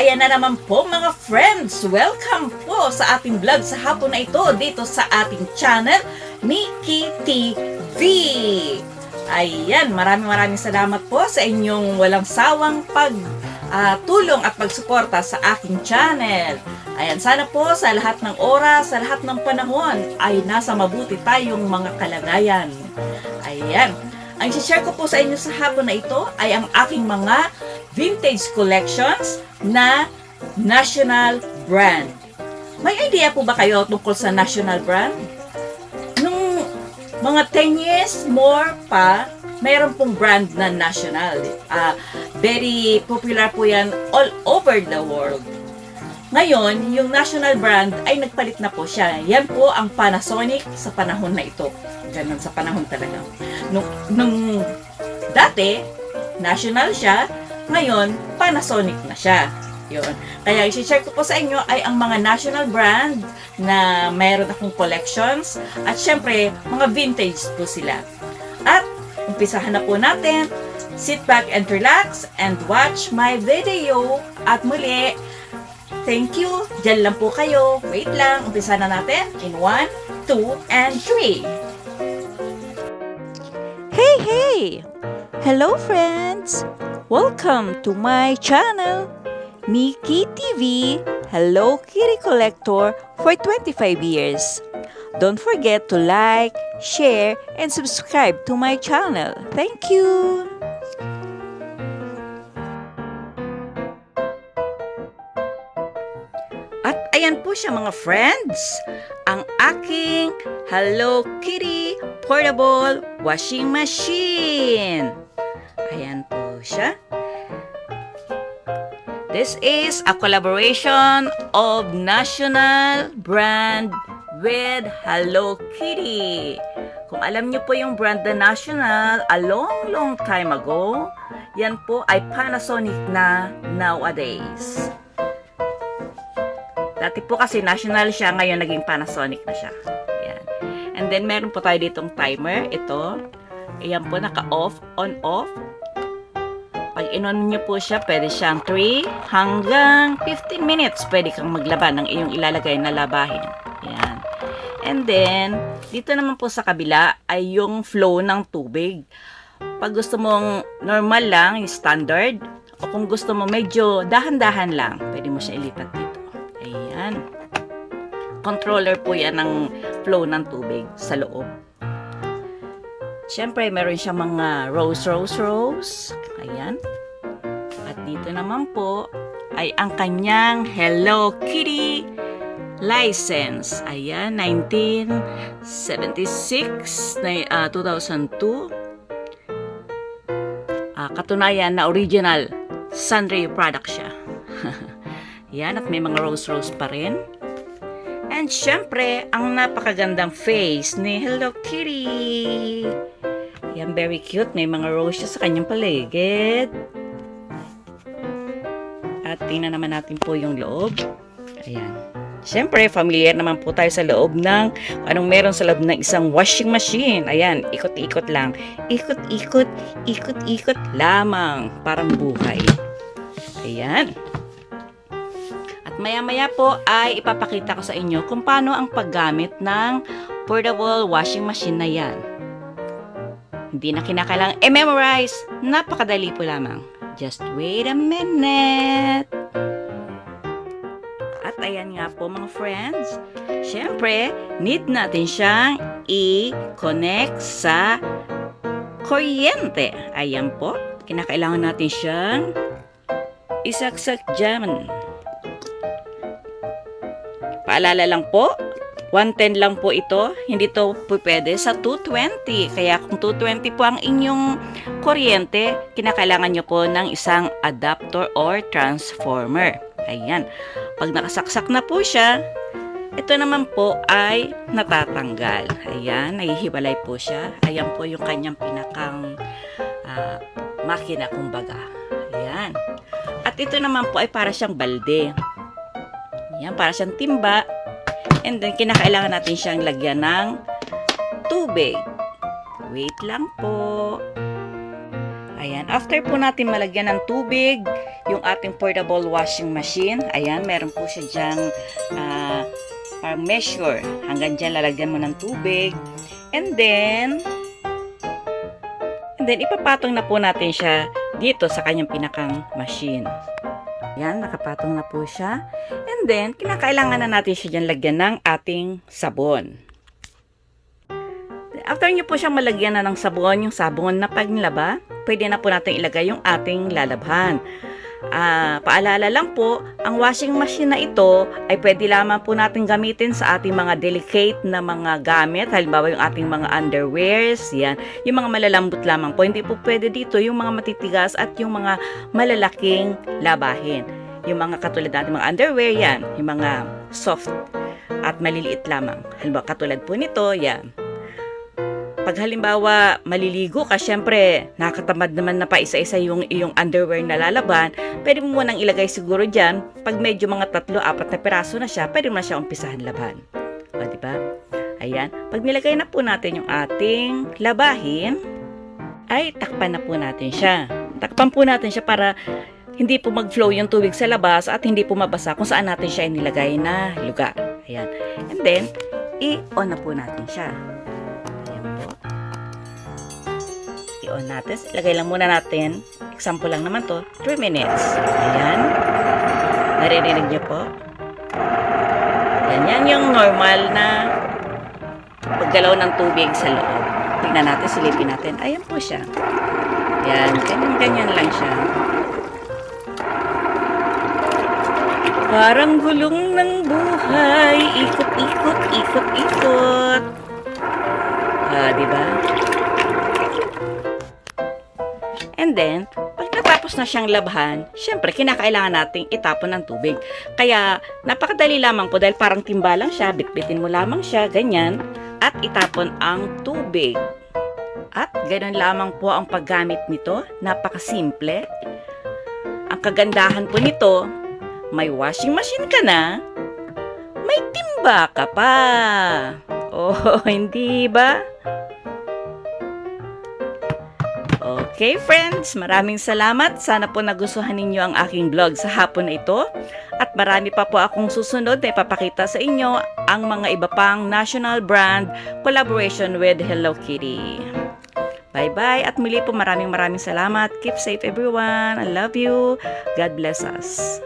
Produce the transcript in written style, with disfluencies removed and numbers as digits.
ayan na naman po mga friends. Welcome po sa ating vlog sa hapon na ito dito sa ating channel, Nikki TV. Ayan, maraming salamat po sa inyong walang sawang pagtulong at pagsuporta sa aking channel. Ayan, sana po sa lahat ng oras, sa lahat ng panahon ay nasa mabuti tayong mga kalagayan. Ayan, ang i-share ko po sa inyo sa hapon na ito ay ang aking mga vintage collections na national brand. May idea po ba kayo tungkol sa national brand? Nung mga 10 years more pa, mayroon pong brand na national. Very popular po yan all over the world. Ngayon, yung national brand ay nagpalit na po siya. Yan po ang Panasonic sa panahon na ito. Ganun sa panahon talaga. Nung dati, national siya. Ngayon, Panasonic na siya. Yun. Kaya i-share ko po sa inyo ay ang mga national brand na mayroon akong collections. At syempre, mga vintage po sila. At umpisahan na po natin. Sit back and relax and watch my video. At muli, thank you. Diyan lang po kayo. Wait lang. Umpisa na natin in 1, 2, and 3. Hey! Hello friends! Welcome to my channel, Nikki TV, Hello Kitty Collector for 25 years. Don't forget to like, share, and subscribe to my channel. Thank you! At ayan po siya mga friends, ang aking Hello Kitty Portable Washing Machine. Ayan po siya. This is a collaboration of national brand with Hello Kitty. Kung alam niyo po yung brand na national, a long time ago, yan po ay Panasonic na nowadays. Dati po kasi national siya, ngayon naging Panasonic na siya. Ayan. And then meron po tayo ditong timer. Ito. Ayan po, naka-off, on-off. Pag in-on nyo po siya, pwede siyang 3 hanggang 15 minutes. Pwede kang maglaban ng iyong ilalagay na labahin. Ayan. And then, dito naman po sa kabila ay yung flow ng tubig. Pag gusto mong normal lang, yung standard, o kung gusto mo medyo dahan-dahan lang, pwede mo siya ilipat dito. Ayan. Controller po yan ng flow ng tubig sa loob. Siyempre, meron siyang mga rows. Ayan. At dito naman po ay ang kanyang Hello Kitty license. Ayan, 1976, 2002. Katunayan na original Sunray product siya. Ayan, at may mga rows pa rin. And syempre, ang napakagandang face ni Hello Kitty. Yan, very cute. May mga rose siya sa kanyang paligid. At tingnan naman natin po yung loob. Ayan. Syempre, familiar naman po tayo sa loob ng anong meron sa loob ng isang washing machine. Ayan, ikot-ikot lang. Ikot-ikot lamang. Parang buhay. Ayan. At maya-maya po ay ipapakita ko sa inyo kung paano ang paggamit ng portable washing machine na yan. Hindi na kinakailangang i-memorize. Napakadali po lamang. Just wait a minute. At ayan nga po mga friends. Siyempre, need natin siyang i-connect sa kuryente. Ayan po. Kinakailangan natin siyang isaksak dyan. Paalala lang po, 110 lang po ito. Hindi to po pwede sa 220. Kaya kung 220 po ang inyong kuryente, kinakailangan nyo po ng isang adapter or transformer. Ayan. Pag nakasaksak na po siya, ito naman po ay natatanggal. Ayan, nahihiwalay po siya. Ayan po yung kanyang pinakang makina kumbaga. Ayan. At ito naman po ay para siyang balde. Ayan, para siyang timba. And then, kinakailangan natin siyang lagyan ng tubig. Wait lang po. Ayan. after po natin malagyan ng tubig, yung ating portable washing machine, ayan, meron po siya dyang parang measure. Hanggang dyan lalagyan mo ng tubig. And then, ipapatong na po natin siya dito sa kanyang pinakang machine. Ayan, nakapatong na po siya. And then, kinakailangan na natin siya dyan lagyan ng ating sabon. After nyo po siyang malagyan na ng sabon, yung sabon na panglaba, pwede na po natin ilagay yung ating lalabhan. Paalala lang po, ang washing machine na ito ay pwede lamang po natin gamitin sa ating mga delicate na mga gamit. Halimbawa yung ating mga underwears, yan. Yung mga malalambot lamang po. Hindi po pwede dito yung mga matitigas at yung mga malalaking labahin. Yung mga katulad natin mga underwear, yan. Yung mga soft at maliliit lamang. Halimbawa katulad po nito, yan. Pag halimbawa maliligo ka, syempre nakakatamad naman na pa isa-isa yung iyong underwear na lalaban, pwede mo munang ilagay siguro dyan. Pag medyo mga 3-4 na piraso na siya, pwede mo na siya umpisahan laban. O, diba? Ayan. Pag nilagay na po natin yung ating labahin, ay takpan na po natin siya. Takpan po natin siya para hindi po mag-flow yung tubig sa labas at hindi po mabasa kung saan natin siya inilagay na lugar. Ayan. And then, i-on na po natin siya. I-on natin. Ilagay lang muna natin. Example lang naman to. 3 minutes. Ayan. Naririnig niyo po. Yan yung normal na paggalaw ng tubig sa loob. Tingnan natin, silipin natin. Ayan po siya. Yan. Ganyan lang siya. Parang gulong ng buhay. Ikot-ikot, ikot-ikot. Diba? And then, pag natapos na siyang labhan, syempre, kinakailangan nating itapon ng tubig. Kaya, napakadali lamang po dahil parang timba lang siya, bitbitin mo lamang siya, ganyan, at itapon ang tubig. At ganoon lamang po ang paggamit nito, napakasimple. Ang kagandahan po nito, may washing machine ka na, may timba ka pa. Oh, hindi ba? Okay friends, maraming salamat. Sana po nagustuhan ninyo ang aking vlog sa hapon na ito. At marami pa po akong susunod na ipapakita sa inyo ang mga iba pang national brand collaboration with Hello Kitty. Bye-bye at muli po maraming salamat. Keep safe everyone. I love you. God bless us.